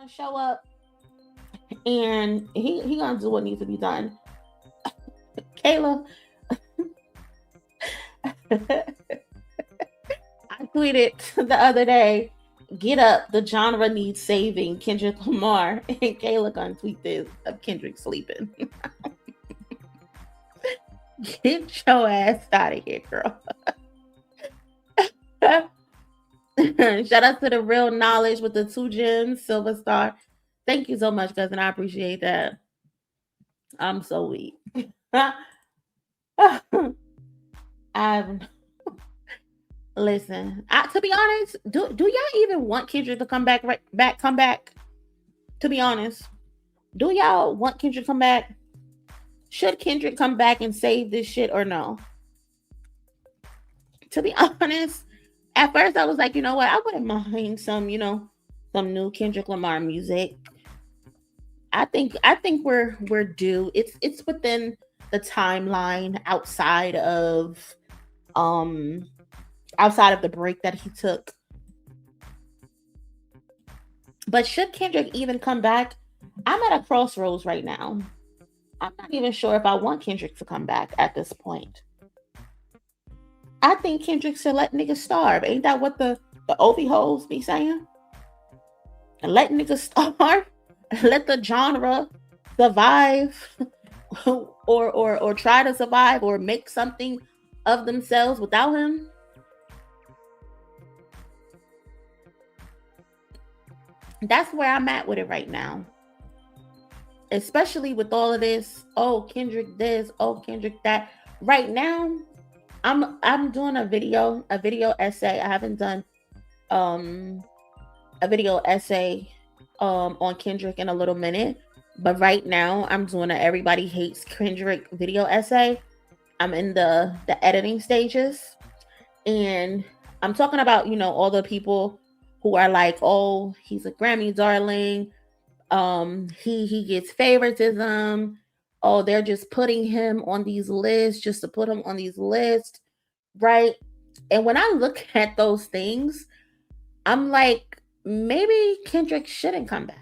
gonna show up and he gonna do what needs to be done. Kayla, I tweeted the other day, get up, the genre needs saving, Kendrick Lamar. And Kayla gonna tweet this of Kendrick sleeping. Get your ass out of here, girl. Shout out to the real knowledge with the 2 gems, Silver Star. Thank you so much, cousin. I appreciate that. I'm so weak. I'm listen. To be honest, do y'all even want Kendrick to come back? Come back. To be honest, do y'all want Kendrick to come back? Should Kendrick come back and save this shit or no? To be honest, at first I was like, you know what? I wouldn't mind some, some new Kendrick Lamar music. I think we're due. It's within the timeline outside of the break that he took. But should Kendrick even come back? I'm at a crossroads right now. I'm not even sure if I want Kendrick to come back at this point. I think Kendrick should let niggas starve. Ain't that what the Ovi hoes be saying? Let niggas starve. Let the genre survive, or try to survive, or make something of themselves without him. That's where I'm at with it right now. Especially with all of this, oh Kendrick this, oh Kendrick that. Right now, I'm doing a video essay. I haven't done a video essay on Kendrick in a little minute, but right now I'm doing a Everybody Hates Kendrick video essay. I'm in the editing stages, and I'm talking about, all the people who are like, oh, he's a Grammy darling, he gets favoritism, oh, they're just putting him on these lists just to put him on these lists, right? And when I look at those things, I'm like, maybe Kendrick shouldn't come back.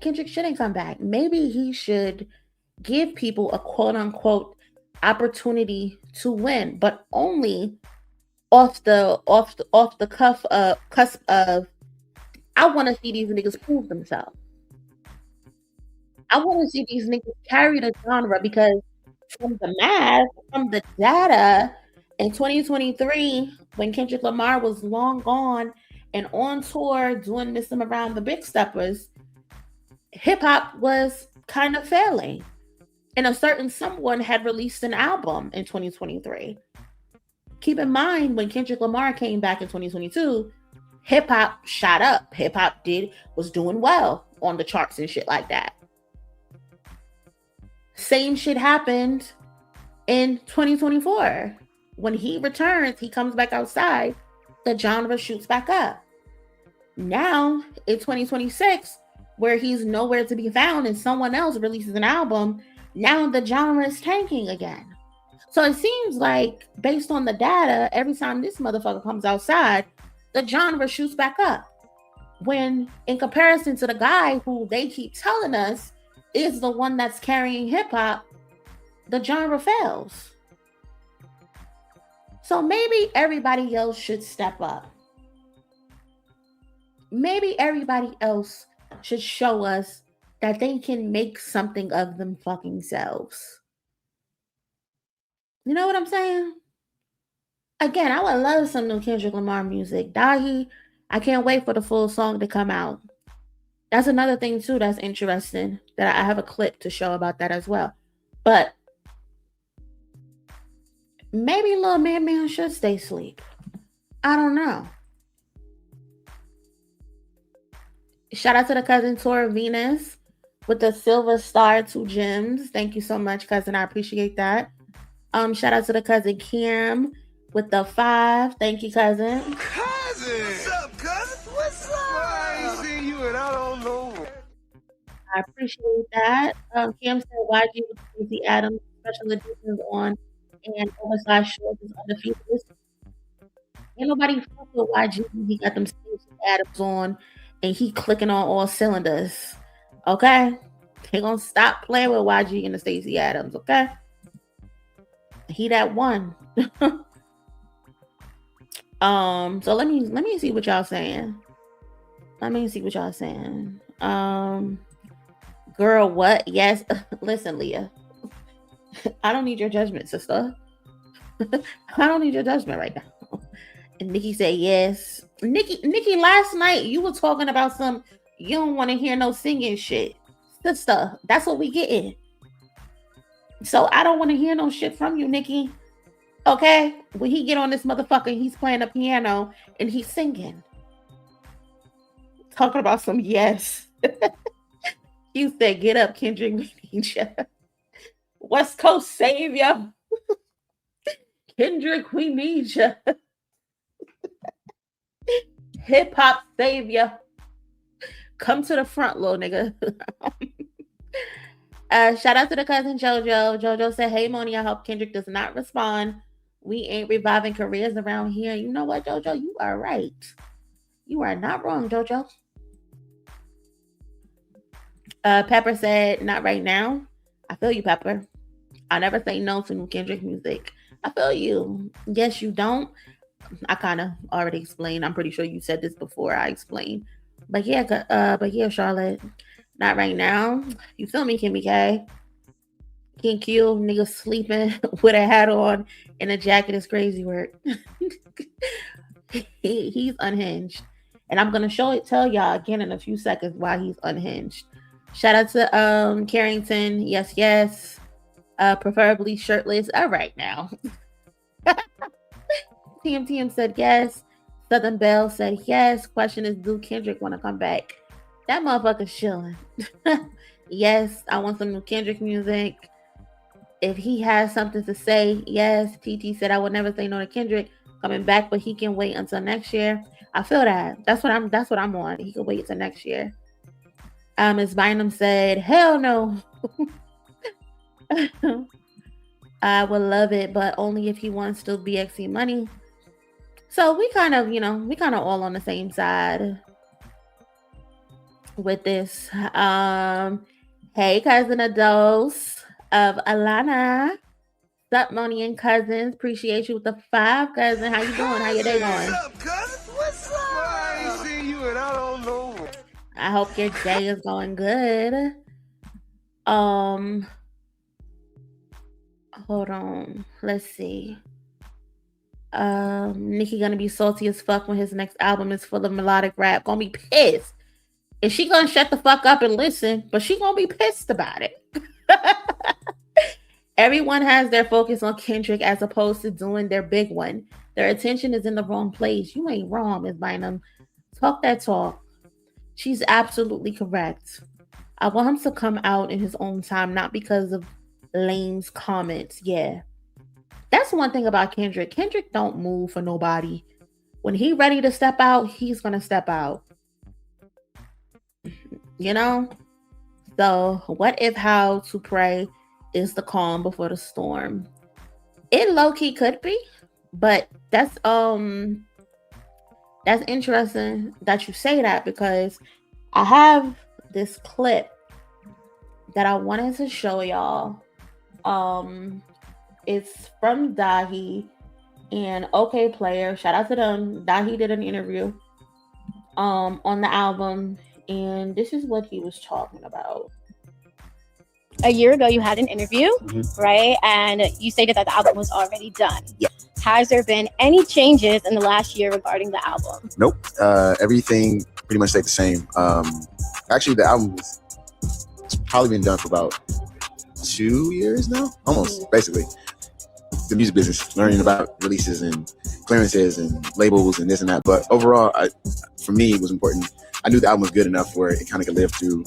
Kendrick shouldn't come back. Maybe he should give people a quote unquote opportunity to win, but only off the cusp of, I want to see these niggas prove themselves. I want to see these niggas carry the genre, because from the math, from the data, in 2023, when Kendrick Lamar was long gone and on tour doing Miss Around the Big Steppers, hip hop was kind of failing. And a certain someone had released an album in 2023. Keep in mind, when Kendrick Lamar came back in 2022, hip hop shot up. Hip hop was doing well on the charts and shit like that. Same shit happened in 2024. When he returns, he comes back outside, the genre shoots back up. Now, in 2026, where he's nowhere to be found and someone else releases an album, now the genre is tanking again. So it seems like, based on the data, every time this motherfucker comes outside, the genre shoots back up. When, in comparison to the guy who they keep telling us is the one that's carrying hip hop, the genre fails. So maybe everybody else should step up. Maybe everybody else should show us that they can make something of them fucking selves. You know what I'm saying? Again, I would love some new Kendrick Lamar music. Dahi, I can't wait for the full song to come out. That's another thing too that's interesting, that I have a clip to show about that as well. But maybe Lil Man should stay asleep. I don't know. Shout out to the cousin Tora Venus with the Silver Star 2 gems. Thank you so much, cousin. I appreciate that. Shout out to the cousin Kim with the 5. Thank you, cousin. Cousin! What's up, cousin? What's up? I ain't seen you and I don't know. I appreciate that. Kim said YG with Stacey Adams, special editions on, and oversized shorts is undefeated. Ain't nobody fuck with YG. He got them Stacey Adams on, and he clicking on all cylinders. Okay, they gonna stop playing with YG and the Stacey Adams. Okay, he that one. So let me see what y'all saying. Girl, what? Yes. Listen, Leah. I don't need your judgment, sister. I don't need your judgment right now. And Nikki said yes. Nikki, last night you were talking about some you don't want to hear no singing shit. Sister, that's what we getting. So I don't want to hear no shit from you, Nikki. Okay? When he get on this motherfucker, he's playing the piano and he's singing. Talking about some yes. You said, get up, Kendrick, we need you. West Coast savior. Kendrick, we need you. Hip hop savior. Come to the front, little nigga. Shout out to the cousin JoJo. JoJo said, hey, Monie, I hope Kendrick does not respond. We ain't reviving careers around here. You know what, JoJo? You are right. You are not wrong, JoJo. Pepper said, not right now. I feel you, Pepper. I never say no to new Kendrick music. I feel you. Yes, you don't. I kind of already explained. I'm pretty sure you said this before I explained. But yeah, Charlotte. Not right now. You feel me, Kimmy K? King Q, nigga sleeping with a hat on and a jacket is crazy work. He's unhinged. And I'm gonna tell y'all again in a few seconds why he's unhinged. Shout out to Carrington. Yes. Preferably shirtless. All right now. TM said yes. Southern Belle said yes. Question is, do Kendrick want to come back? That motherfucker's chilling. Yes, I want some new Kendrick music. If he has something to say, yes. TT said I would never say no to Kendrick coming back, but he can wait until next year. I feel that. That's what I'm on. He can wait until next year. Ms. Bynum said, hell no. I would love it, but only if he wants to BXC money. So we kind of all on the same side with this. Hey, cousin, a dose of Alana. What's up, Monie and cousins? Appreciate you with the 5, cousin. How you doing? How your day going? What's up, cousin? What's up? I ain't seen you and I don't know. I hope your day is going good. Hold on. Let's see. Nicki gonna be salty as fuck when his next album is full of melodic rap. Gonna be pissed. And she gonna shut the fuck up and listen, but she gonna be pissed about it. Everyone has their focus on Kendrick as opposed to doing their big one. Their attention is in the wrong place. You ain't wrong, Ms. Bynum. Talk that talk. She's absolutely correct. I want him to come out in his own time, not because of Lane's comments. Yeah. That's one thing about Kendrick. Kendrick don't move for nobody. When he ready to step out, he's going to step out. You know? So, what if how to pray is the calm before the storm? It low-key could be, but that's interesting that you say that, because I have this clip that I wanted to show y'all. It's from Dahi and OK Player. Shout out to them. Dahi did an interview on the album, and this is what he was talking about. A year ago, you had an interview, right? And you stated that the album was already done. Yeah. Has there been any changes in the last year regarding the album? Nope. Everything pretty much stayed the same. Actually, the album it's probably been done for about 2 years now, almost, basically. The music business, learning about releases and clearances and labels and this and that. But overall, for me, it was important. I knew the album was good enough where it kind of could live through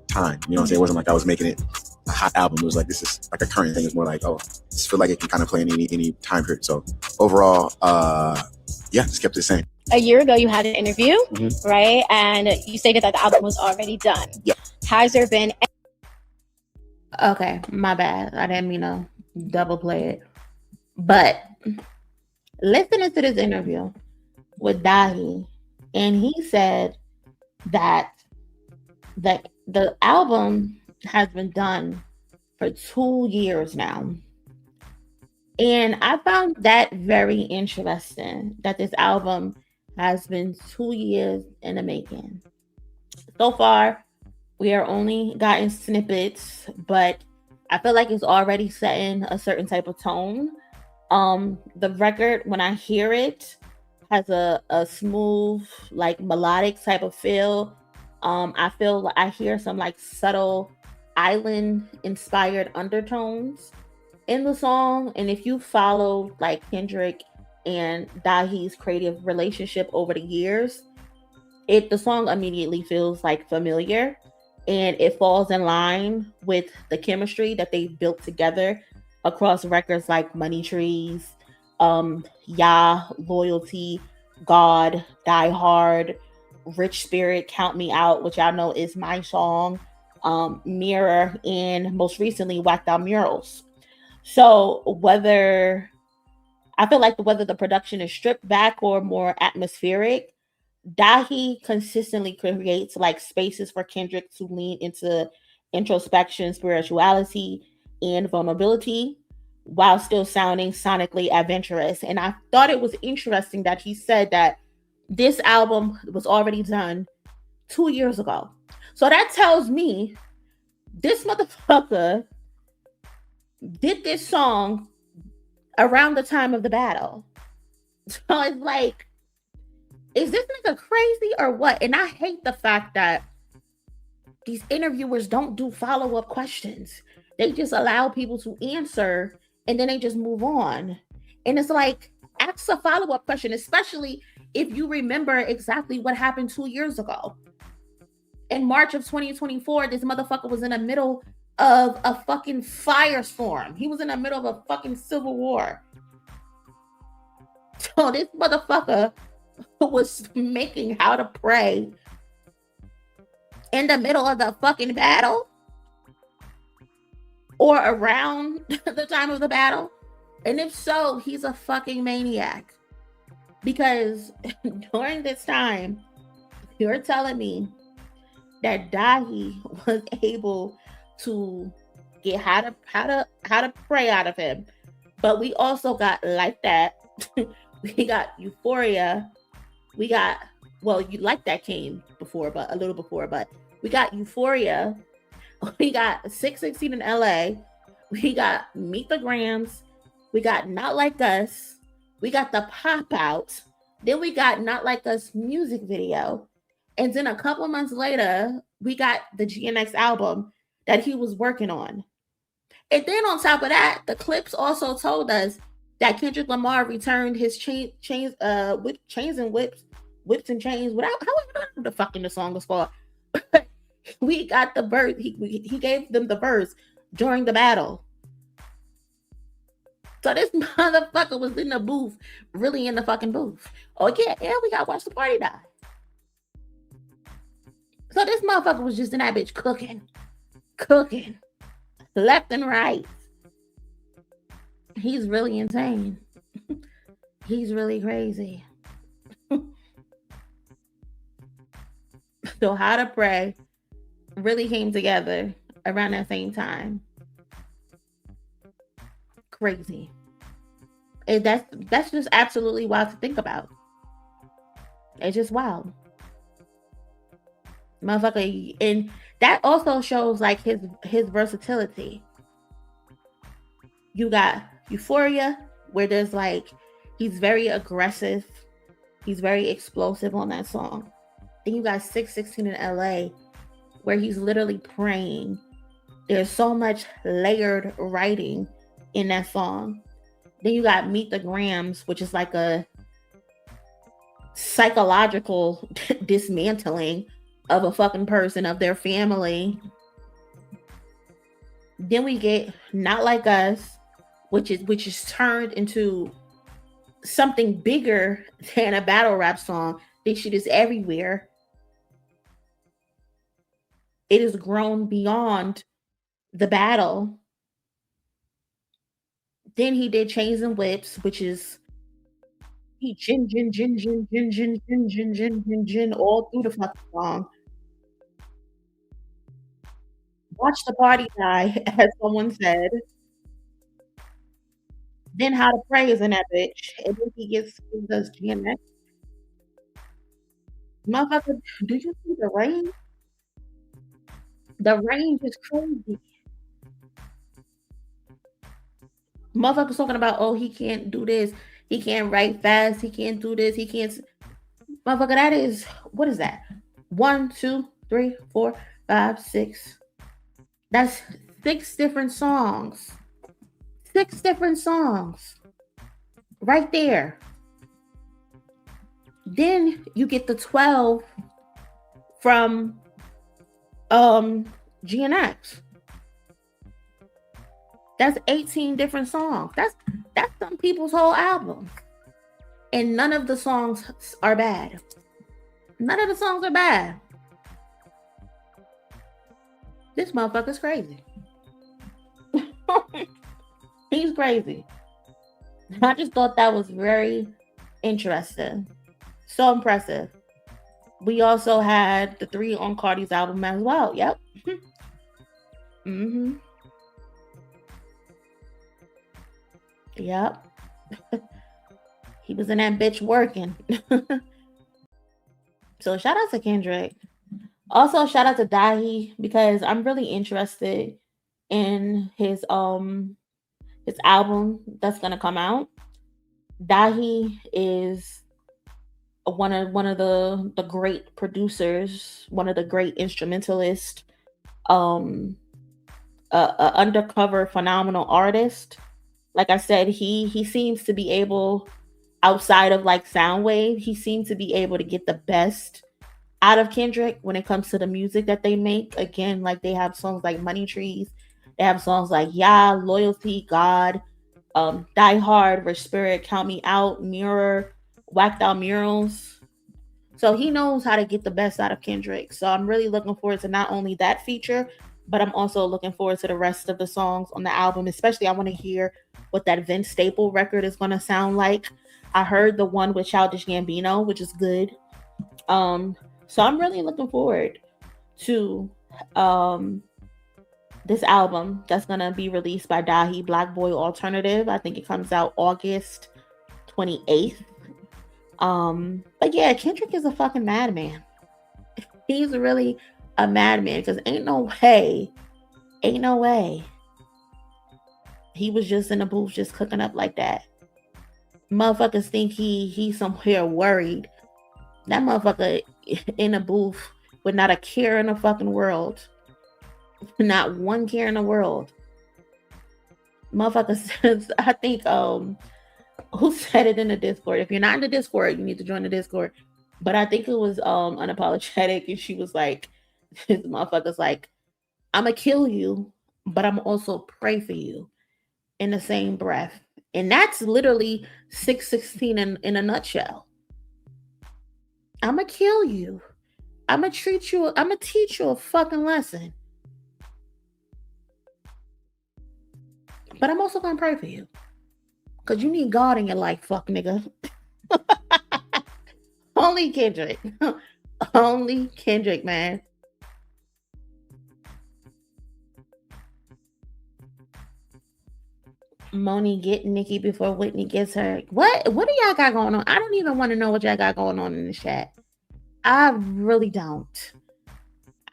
time. You know what I'm saying? It wasn't like I was making it a hot album. It was like, this is like a current thing. It's more like, just feel like it can kind of play in any time period. So overall, just kept it the same. A year ago, you had an interview, right? And you stated that the album was already done. Yeah. Has there been... Okay, my bad. I didn't mean to double play it. But listening to this interview with Dahi, and he said that the album has been done for 2 years now. And I found that very interesting that this album has been 2 years in the making. So far, we are only gotten snippets, but I feel like it's already setting a certain type of tone. The record, when I hear it, has a smooth, like melodic type of feel. I feel like I hear some like subtle island inspired undertones in the song. And if you follow like Kendrick and Dahi's creative relationship over the years, the song immediately feels like familiar, and it falls in line with the chemistry that they've built together across records like Money Trees, Yeah, Loyalty, God, Die Hard, Rich Spirit, Count Me Out, which I know is my song, Mirror, and most recently Whacked Out Murals. So whether the production is stripped back or more atmospheric, Dahi consistently creates like spaces for Kendrick to lean into introspection, spirituality, and vulnerability while still sounding sonically adventurous. And I thought it was interesting that he said that this album was already done 2 years ago. So that tells me this motherfucker did this song around the time of the battle. So it's like, is this nigga crazy or what? And I hate the fact that these interviewers don't do follow-up questions. They just allow people to answer and then they just move on. And it's like, ask a follow-up question, especially if you remember exactly what happened 2 years ago. In March of 2024, this motherfucker was in the middle of a fucking firestorm. He was in the middle of a fucking civil war. So this motherfucker was making How to Pray in the middle of the fucking battle or around the time of the battle. And if so, he's a fucking maniac. Because during this time, you're telling me that Dahi was able to get how to pray out of him. But we also got Like That. We got Euphoria. We got, well, you Like That came before, but a little before, but we got Euphoria. We got 616 in LA. We got Meet the Grams. We got Not Like Us. We got the Pop Out. Then we got Not Like Us music video. And then a couple months later, we got the GNX album that he was working on. And then on top of that, the clips also told us that Kendrick Lamar returned his chains and whips and chains. Without, however the fucking the song was called. We got the verse. He gave them the verse during the battle. So this motherfucker was in the booth, really in the fucking booth. Oh yeah, we gotta watch the party die. So this motherfucker was just in that bitch cooking, left and right. He's really insane. He's really crazy. So How to Pray really came together around that same time. Crazy. And that's just absolutely wild to think about. It's just wild. Motherfucker, and that also shows like his versatility. You got Euphoria, where there's like, he's very aggressive, he's very explosive on that song. Then you got 616 in LA, where he's literally praying. There's so much layered writing in that song. Then you got Meet the Grams, which is like a psychological dismantling of a fucking person, of their family. Then we get Not Like Us, which is turned into something bigger than a battle rap song. This shit is everywhere. It has grown beyond the battle. Then he did Chains and Whips, which is He gin all through the fucking song. Watch the party die, as someone said. Then how to pray is in that bitch. And then he does GNX. Motherfucker, do you see the range? The range is crazy. Motherfuckers talking about, oh, he can't do this. He can't write fast. He can't do this. He can't. Motherfucker, that is, what is that? 1, 2, 3, 4, 5, 6. That's 6 different songs. 6 different songs. Right there. Then you get the 12 from GNX. That's 18 different songs. That's some people's whole album. And none of the songs are bad. None of the songs are bad. This motherfucker's crazy. He's crazy. I just thought that was very interesting. So impressive. We also had the 3 on Cardi's album as well. Yep. Mm-hmm. Yep. He was in that bitch working. So shout out to Kendrick. Also shout out to Dahi, because I'm really interested in his album that's gonna come out. Dahi is one of the great producers, one of the great instrumentalists, a undercover phenomenal artist. Like I said, he seems to be able, outside of like Soundwave, he seems to be able to get the best out of Kendrick when it comes to the music that they make. Again, like they have songs like Money Trees, they have songs like Yeah, Loyalty, God, Die Hard, Rich Spirit, Count Me Out, Mirror, Whacked Out Murals. So he knows how to get the best out of Kendrick. So I'm really looking forward to not only that feature, but I'm also looking forward to the rest of the songs on the album. Especially, I want to hear what that Vince Staple record is going to sound like. I heard the one with Childish Gambino, which is good. So I'm really looking forward to this album that's going to be released by Dahi, Black Boy Alternative. I think it comes out August 28th. But yeah, Kendrick is a fucking madman. He's really a madman, because ain't no way he was just in the booth just cooking up like that. Motherfuckers think he's somewhere worried. That motherfucker in a booth with not a care in the fucking world. Not one care in the world. Motherfucker says, I think, who said it in the Discord? If you're not in the Discord, you need to join the Discord. But I think it was Unapologetic, and she was like, this motherfucker's like, I'ma kill you, but I'm also pray for you in the same breath. And that's literally 616 in a nutshell. I'ma kill you. I'ma teach you a fucking lesson. But I'm also gonna pray for you. Because you need God in your life, fuck nigga. Only Kendrick. Only Kendrick, man. Monie, get Nikki before Whitney gets her. What do y'all got going on? I don't even want to know what y'all got going on in the chat. I really don't.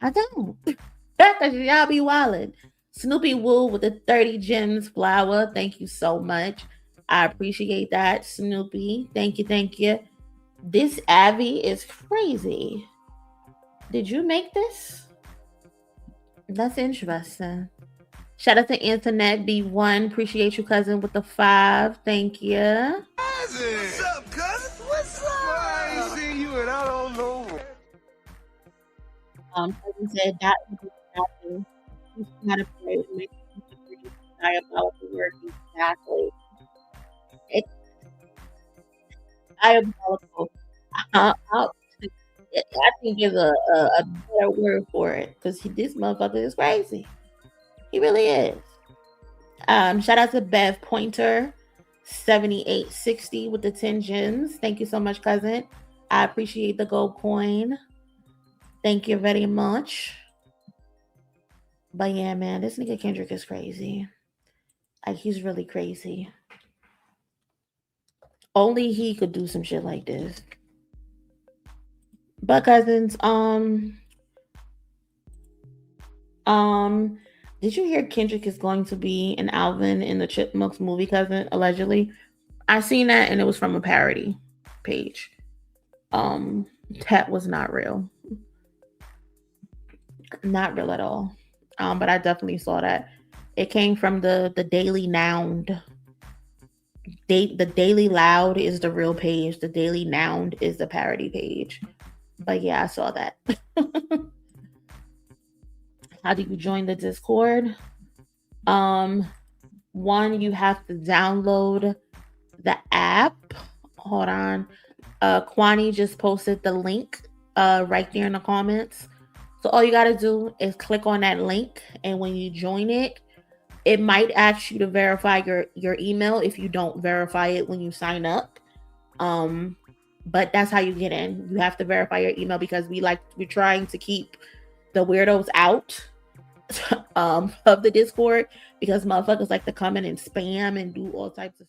I don't. Because y'all be wildin'. Snoopy Woo with the 30 gems flower. Thank you so much. I appreciate that, Snoopy. Thank you. This Abby is crazy. Did you make this? That's interesting. Shout out to Antoinette B1. Appreciate you, cousin, with the 5. Thank you. What's up, cousin? What's up? I ain't seen you and I don't know. Cousin said that was nothing. He's not afraid to make diabolical work. Exactly. It's diabolical. I think there's a better word for it, because this motherfucker is crazy. He really is. Shout out to Bev Pointer. 7860 with the 10 gems. Thank you so much, cousin. I appreciate the gold coin. Thank you very much. But yeah, man, this nigga Kendrick is crazy. Like, he's really crazy. Only he could do some shit like this. But cousins, did you hear Kendrick is going to be an Alvin in the Chipmunks movie, cousin? Allegedly, I seen that, and it was from a parody page. That was not real, not real at all. But I definitely saw that. It came from the Daily Nound. The Daily Loud is the real page. The Daily Nound is the parody page. But yeah, I saw that. How do you join the Discord? One, you have to download the app. Hold on. Kwani just posted the link right there in the comments. So all you got to do is click on that link, and when you join it, it might ask you to verify your email if you don't verify it when you sign up. But that's how you get in. You have to verify your email because we're trying to keep the weirdos out of the Discord, because motherfuckers like to come in and spam and do all types of